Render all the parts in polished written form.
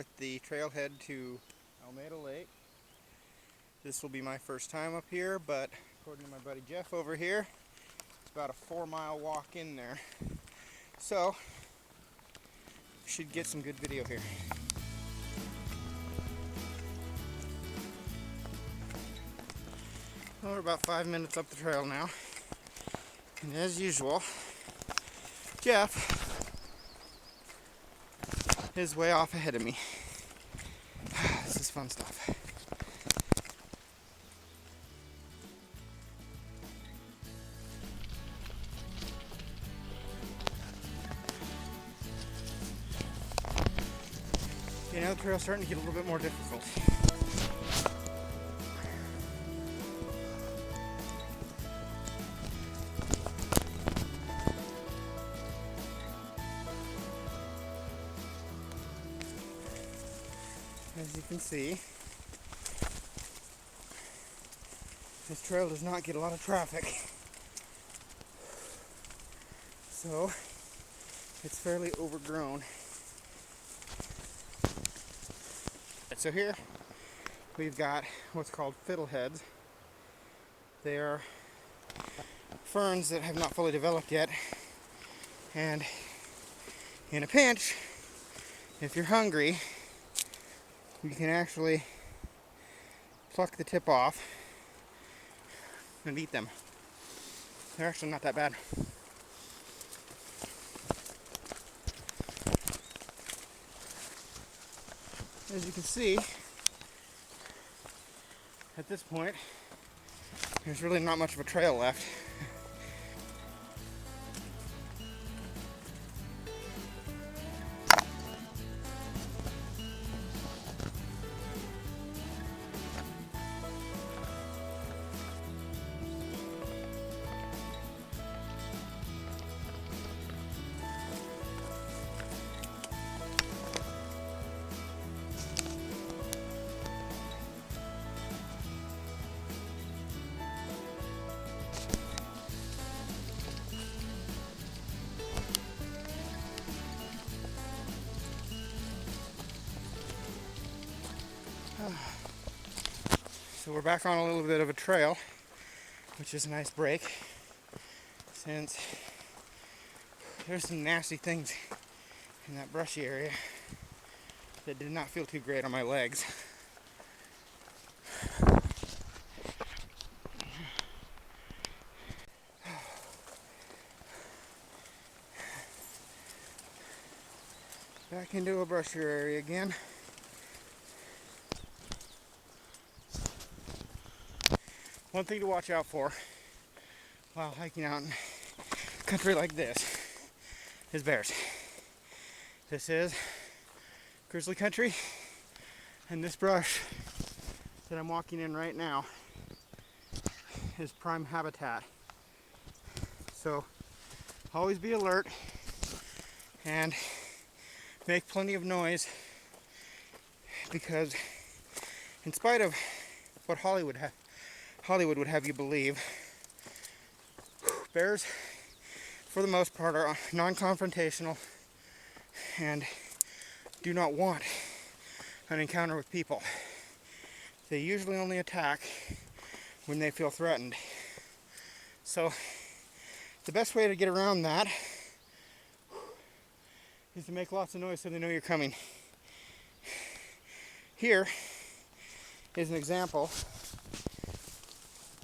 at the trailhead to Almeda Lake. This will be my first time up here, but according to my buddy Jeff over here, it's about a 4-mile walk in there. So, should get some good video here. Well, we're about 5 minutes up the trail now. And as usual, Jeff is way off ahead of me. This is fun stuff. You know, the trail's starting to get a little bit more difficult. As you can see, this trail does not get a lot of traffic, so it's fairly overgrown. So here we've got what's called fiddleheads. They are ferns that have not fully developed yet, and in a pinch, if you're hungry, you can actually pluck the tip off and eat them. They're actually not that bad. As you can see, at this point, there's really not much of a trail left. So we're back on a little bit of a trail, which is a nice break, since there's some nasty things in that brushy area that did not feel too great on my legs. Back into a brushier area again. One thing to watch out for while hiking out in country like this is bears. This is grizzly country, and this brush that I'm walking in right now is prime habitat. So always be alert and make plenty of noise, because in spite of what Hollywood would have you believe, bears, for the most part, are non-confrontational and do not want an encounter with people. They usually only attack when they feel threatened. So the best way to get around that is to make lots of noise so they know you're coming. Here is an example.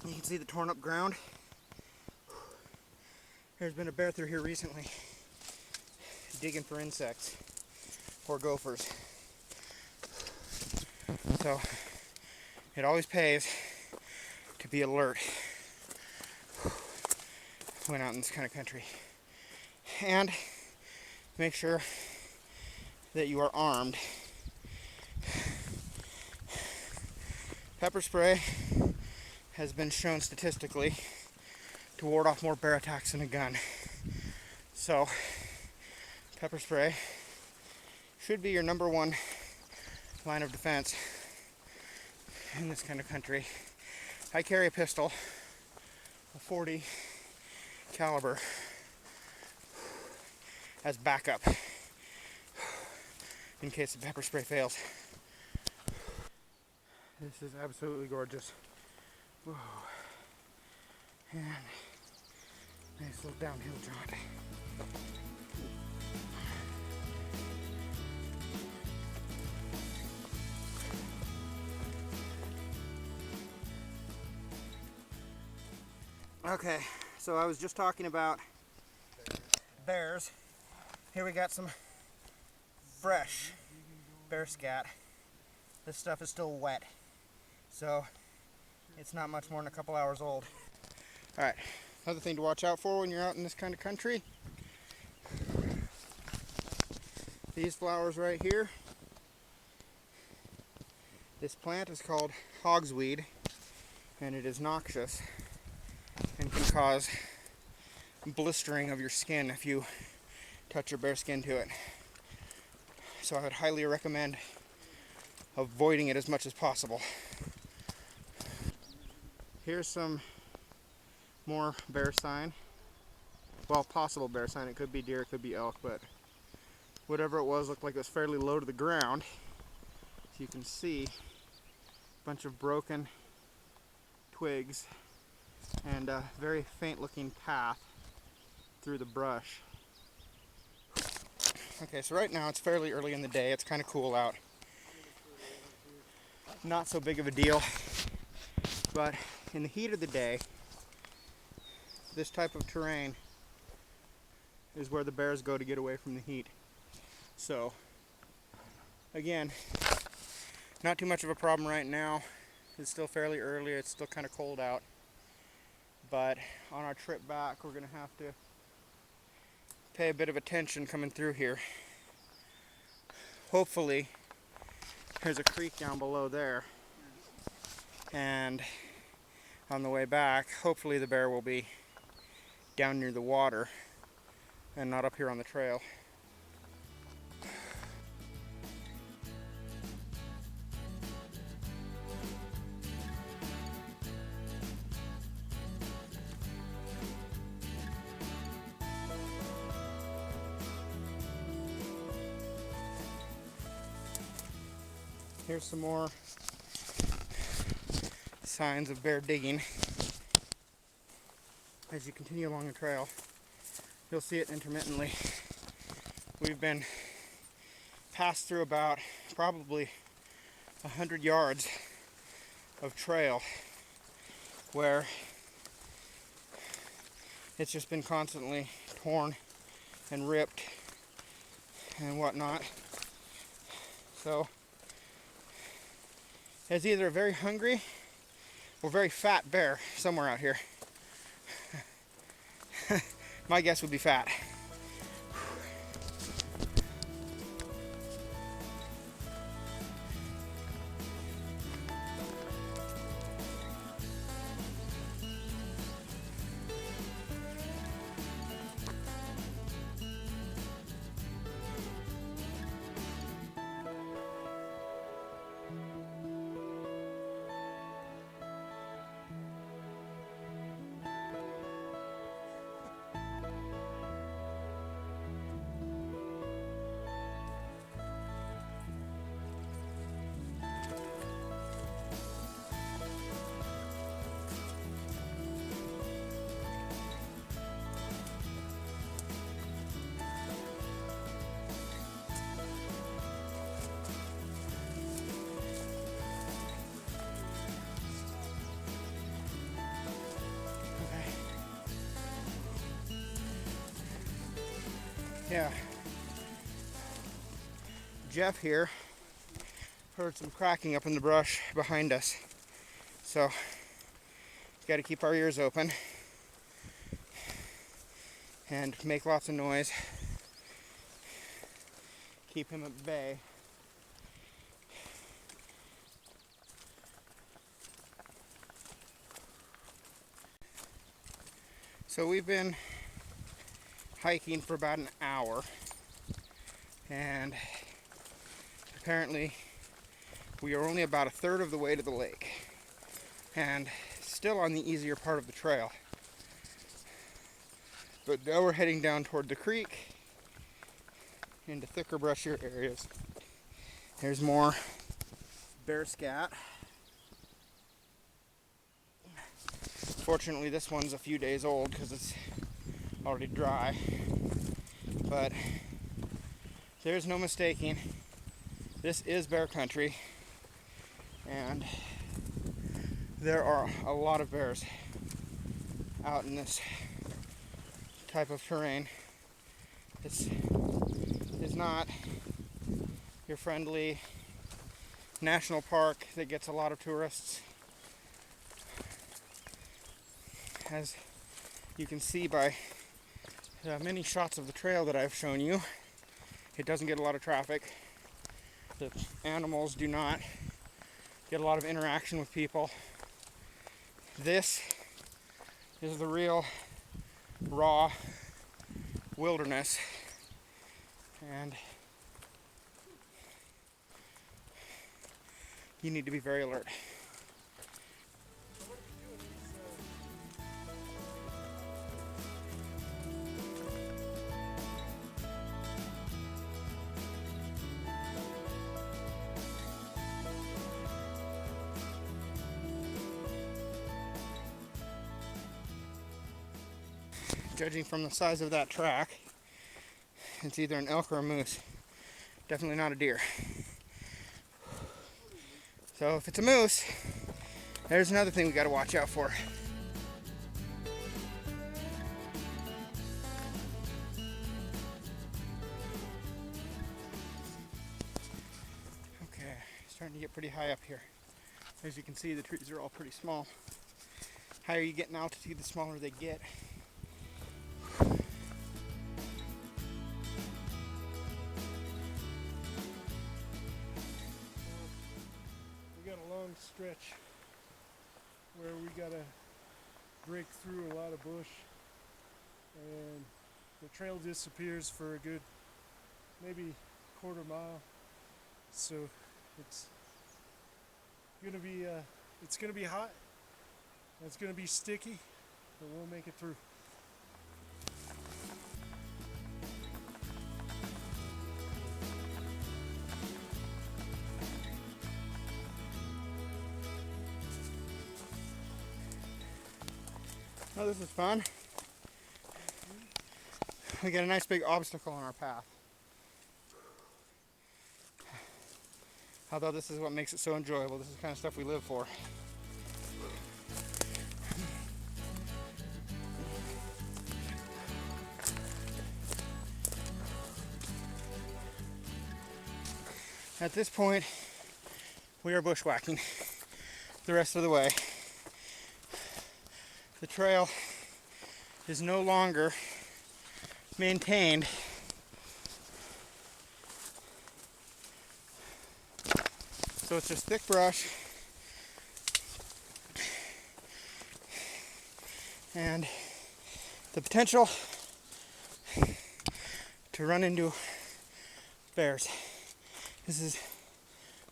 You can see the torn up ground. There's been a bear through here recently, digging for insects or gophers. So it always pays to be alert when out in this kind of country. And make sure that you are armed. Pepper spray has been shown statistically to ward off more bear attacks than a gun. So, pepper spray should be your number one line of defense in this kind of country. I carry a pistol, a .40 caliber, as backup. in case the pepper spray fails. This is absolutely gorgeous. Whoa. And nice little downhill jaunt. Okay, so I was just talking about bears. Here we got some fresh bear scat. This stuff is still wet, so it's not much more than a couple hours old. Alright, another thing to watch out for when you're out in this kind of country. These flowers right here. This plant is called hogsweed, and it is noxious and can cause blistering of your skin if you touch your bare skin to it. So I would highly recommend avoiding it as much as possible. Here's some more bear sign. Well, possible bear sign. It could be deer, it could be elk, but whatever it was looked like it was fairly low to the ground. So you can see a bunch of broken twigs and a very faint looking path through the brush. Okay, so right now it's fairly early in the day. It's kind of cool out. Not so big of a deal, but in the heat of the day, this type of terrain is where the bears go to get away from the heat. So again, not too much of a problem right now. It's still fairly early. It's still kind of cold out. But on our trip back, we're going to have to pay a bit of attention coming through here. Hopefully, there's a creek down below there. And on the way back, hopefully the bear will be down near the water and not up here on the trail. Here's some more signs of bear digging. As you continue along the trail, you'll see it intermittently. We've been passed through about probably 100 yards of trail where it's just been constantly torn and ripped and whatnot. So there's either a very hungry or very fat bear somewhere out here. My guess would be fat. Yeah, Jeff here heard some cracking up in the brush behind us, so got to keep our ears open and make lots of noise, keep him at bay. So we've been hiking for about an hour, and apparently we are only about a third of the way to the lake and still on the easier part of the trail. But now we're heading down toward the creek into thicker, brushier areas. There's more bear scat. Fortunately, this one's a few days old because it's already dry. But there's no mistaking, this is bear country, and there are a lot of bears out in this type of terrain. It's not your friendly national park that gets a lot of tourists. As you can see by the many shots of the trail that I've shown you, it doesn't get a lot of traffic. The animals do not get a lot of interaction with people. This is the real raw wilderness, and you need to be very alert. Judging from the size of that track, it's either an elk or a moose. Definitely not a deer. So if it's a moose, there's another thing we got to watch out for. Okay, starting to get pretty high up here. As you can see, the trees are all pretty small. Higher you get in altitude, the smaller they get. Stretch where we gotta break through a lot of bush, and the trail disappears for a good maybe quarter mile, so it's gonna be hot, and it's gonna be sticky, but we'll make it through. Oh, this is fun. We got a nice big obstacle on our path. Although this is what makes it so enjoyable. This is the kind of stuff we live for. At this point, we are bushwhacking the rest of the way. The trail is no longer maintained. So it's just thick brush and the potential to run into bears. This is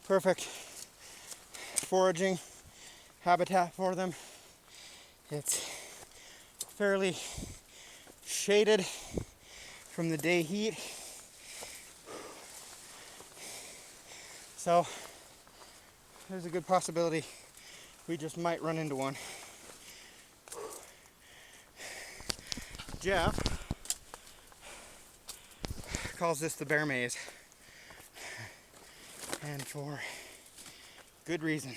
perfect foraging habitat for them. It's fairly shaded from the day heat. So there's a good possibility we just might run into one. Jeff calls this the bear maze, and for good reason.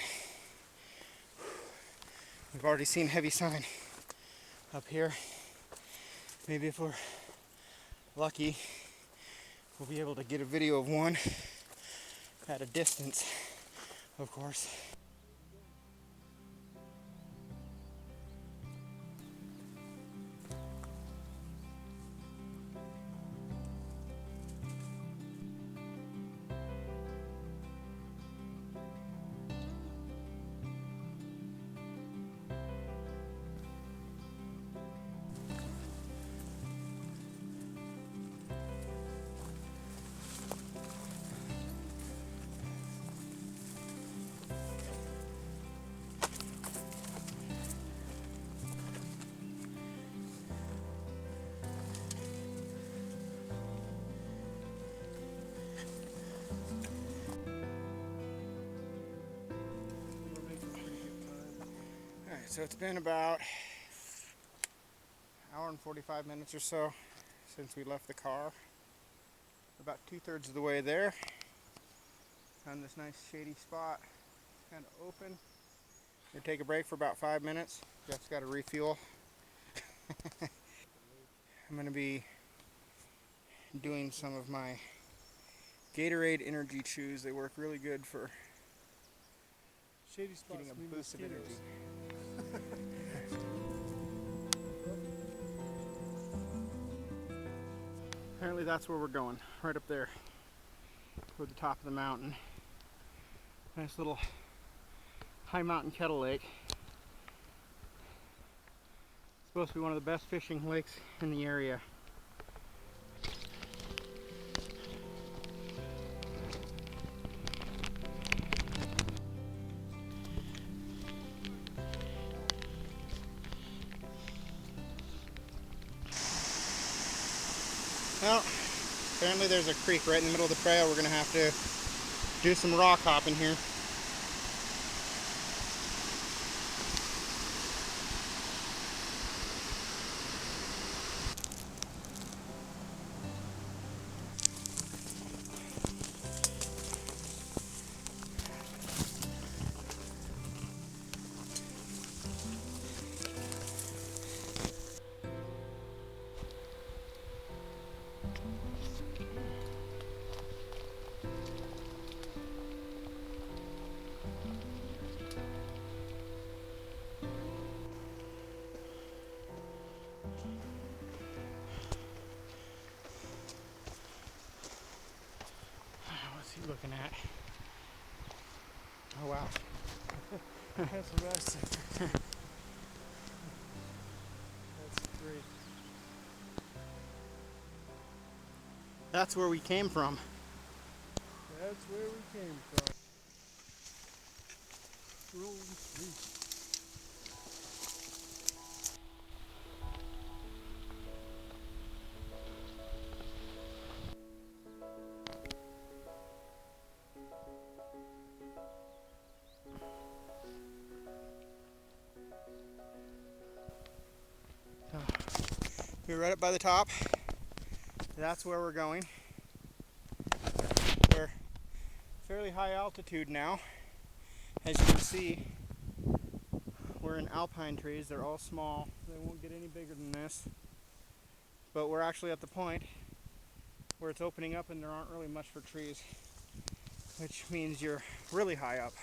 We've already seen heavy sign up here. Maybe if we're lucky, we'll be able to get a video of one at a distance, of course. So it's been about hour and 45 minutes or so since we left the car. About 2/3 of the way there. Found this nice shady spot, kind of open. We're gonna take a break for about 5 minutes. Jeff's got to refuel. I'm gonna be doing some of my Gatorade energy chews. They work really good for Shady spots getting a mean boost of mosquitoes. energy. Apparently that's where we're going, right up there toward the top of the mountain. Nice little high mountain kettle lake. It's supposed to be one of the best fishing lakes in the area. Well, apparently there's a creek right in the middle of the trail. We're going to have to do some rock hopping here. What's he looking at? Oh wow. That's what I said. That's great. That's where we came from. That's where we came from. Rolling street. We're right up by the top. That's where we're going. We're fairly high altitude now. As you can see, we're in alpine trees. They're all small. They won't get any bigger than this. But we're actually at the point where it's opening up and there aren't really much for trees, which means you're really high up.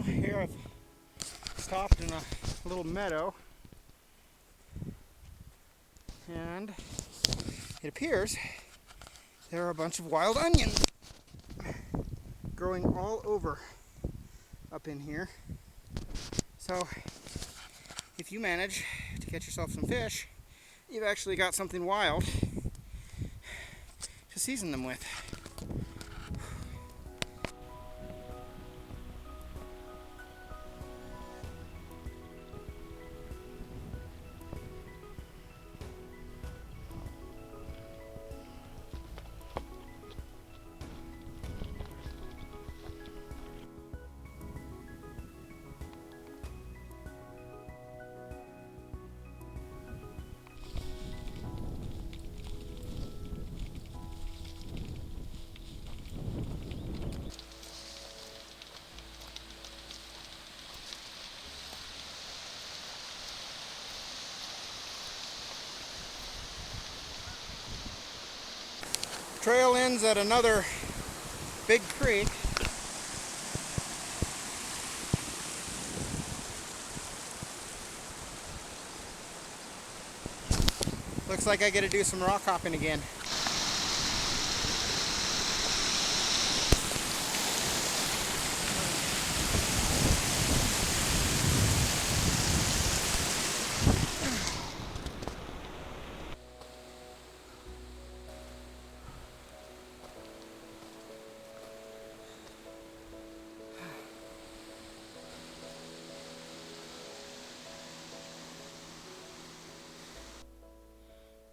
Here I've stopped in a little meadow, and it appears there are a bunch of wild onions growing all over up in here. So if you manage to catch yourself some fish, you've actually got something wild to season them with. Trail ends at another big creek. Looks like I get to do some rock hopping again.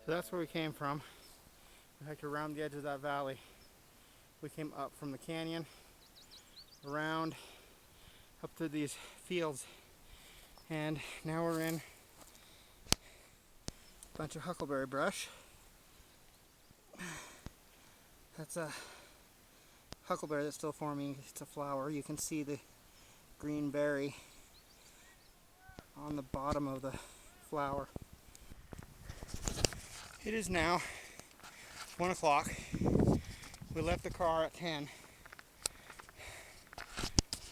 So that's where we came from. We hiked around the edge of that valley. We came up from the canyon, around, up through these fields, and now we're in a bunch of huckleberry brush. That's a huckleberry that's still forming. It's a flower. You can see the green berry on the bottom of the flower. It is now 1 o'clock. We left the car at 10.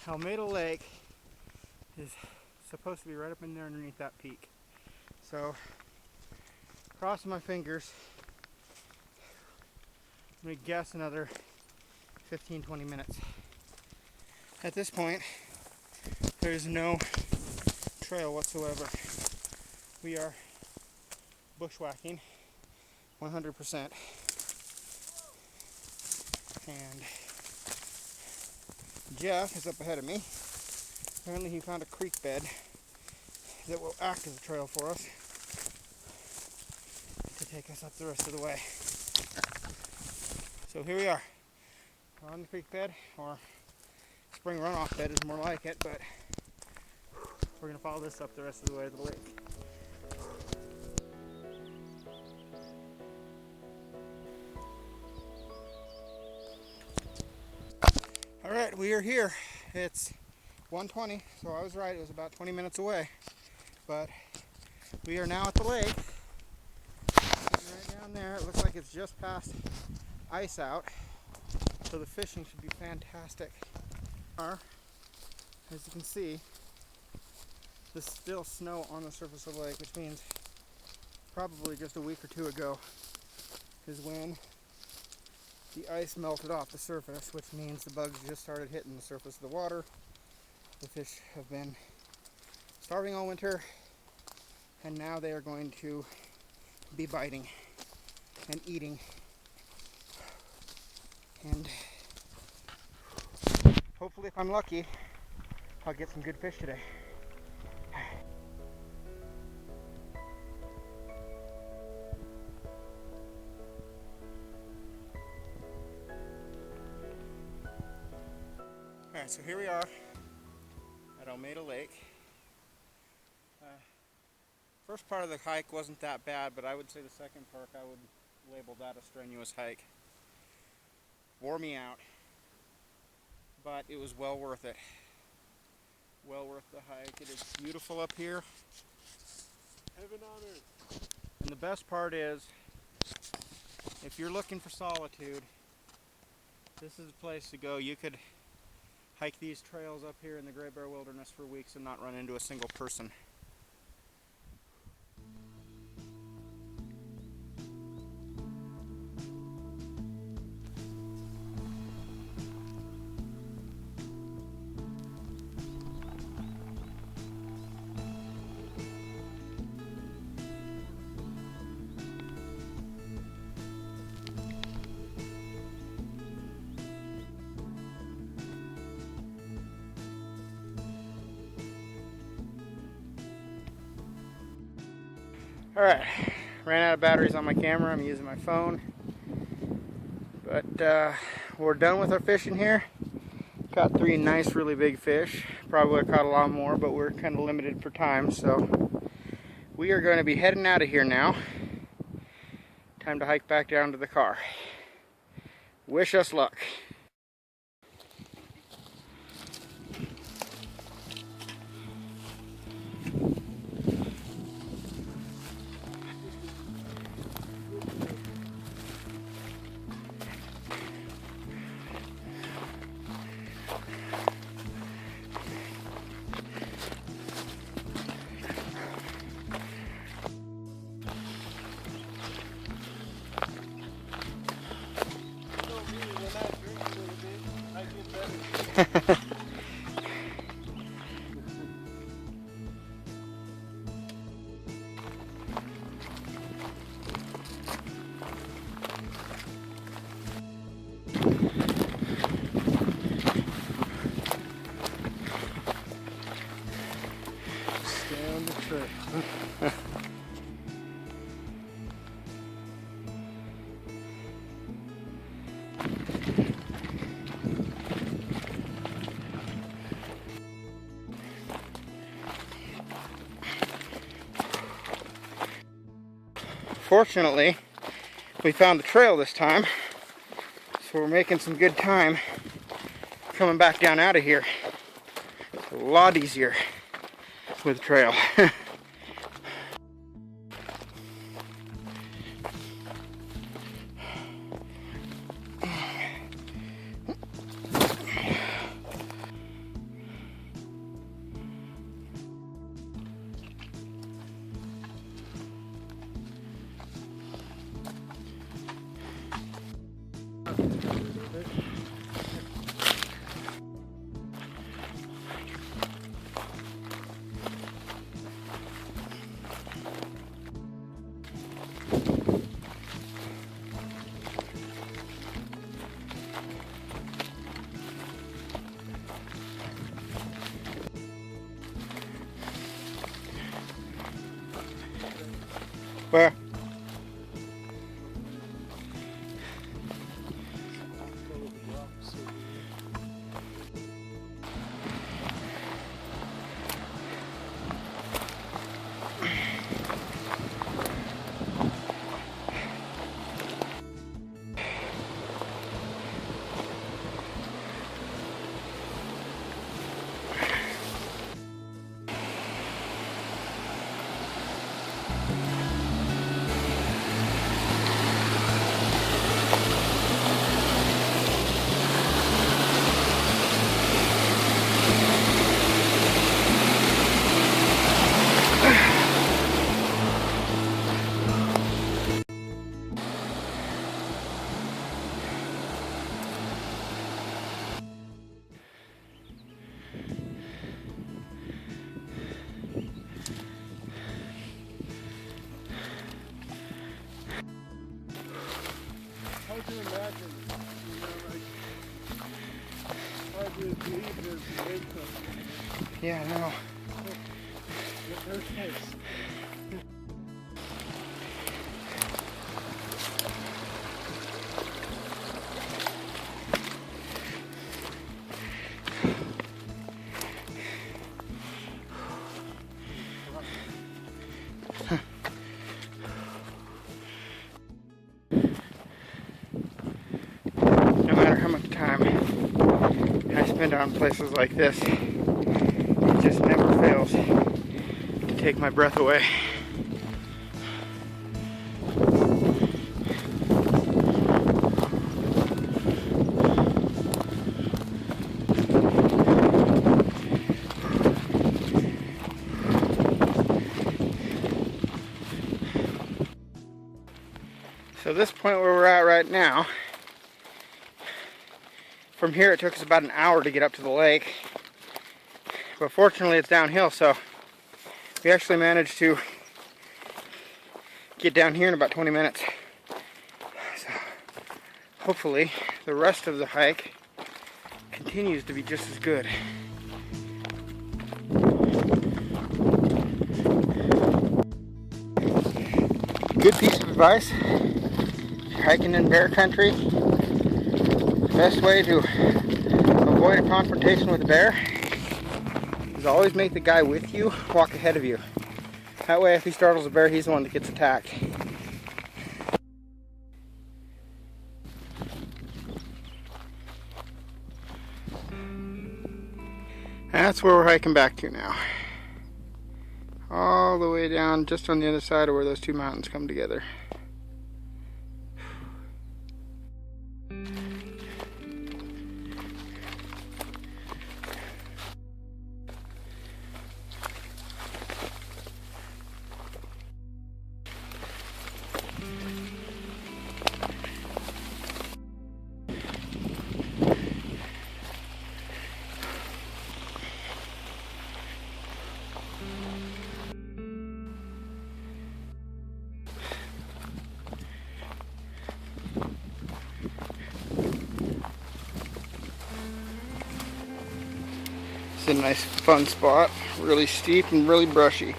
Almeda Lake is supposed to be right up in there underneath that peak. So, crossing my fingers, I'm going to guess another 15-20 minutes. At this point, there is no trail whatsoever. We are bushwhacking 100%. And Jeff is up ahead of me. Apparently he found a creek bed that will act as a trail for us to take us up the rest of the way. So here we are. We're on the creek bed, or spring runoff bed is more like it, but we're going to follow this up the rest of the way to the lake. Alright, we are here. It's 1:20, so I was right, it was about 20 minutes away. But we are now at the lake. Right down there, it looks like it's just past ice out, so the fishing should be fantastic. As you can see, there's still snow on the surface of the lake, which means probably just a week or two ago is when the ice melted off the surface, which means the bugs just started hitting the surface of the water. The fish have been starving all winter, and now they are going to be biting and eating. And hopefully, if I'm lucky, I'll get some good fish today. Alright, so here we are at Almeda Lake. First part of the hike wasn't that bad, but I would say the second part I would label that a strenuous hike. Wore me out, but it was well worth it. Well worth the hike. It is beautiful up here. Heaven on earth. And the best part is, if you're looking for solitude, this is a place to go. You could hike these trails up here in the Gray Bear Wilderness for weeks and not run into a single person. Alright, ran out of batteries on my camera. I'm using my phone. But we're done with our fishing here. Caught 3 nice, really big fish. Probably would have caught a lot more, but we're kind of limited for time. So we are going to be heading out of here now. Time to hike back down to the car. Wish us luck. Stay on the trail. Fortunately, we found the trail this time, so we're making some good time coming back down out of here. It's a lot easier with the trail. Where? Hard to imagine, like, hard to believe there's a lake up Yeah, I know. there. There's place. No matter how much time I spend on places like this, it just never fails to take my breath away. So this point where we're at right now, from here it took us about an hour to get up to the lake, but fortunately it's downhill, so we actually managed to get down here in about 20 minutes. So hopefully the rest of the hike continues to be just as good. Good piece of advice: if you're hiking in bear country, the best way to avoid a confrontation with a bear is always make the guy with you walk ahead of you. That way if he startles a bear, he's the one that gets attacked. That's where we're hiking back to now. All the way down just on the other side of where those two mountains come together. It's a nice fun spot, really steep and really brushy.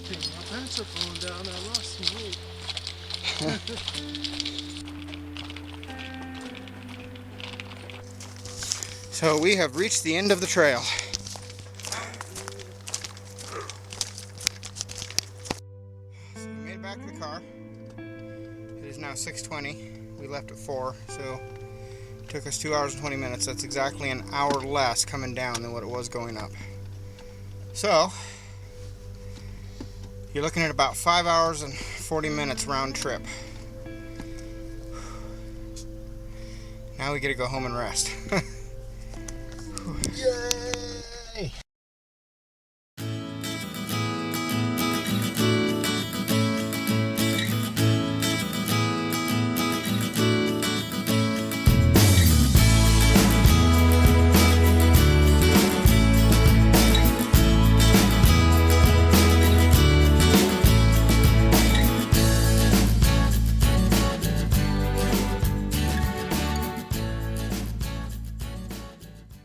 Dang, my pants are pulling down. I lost some weight. So we have reached the end of the trail. So we made it back to the car. It is now 6:20. We left at 4, so it took us 2 hours and 20 minutes. That's exactly an hour less coming down than what it was going up. So you're looking at about 5 hours and 40 minutes round trip. Now we get to go home and rest. Yay!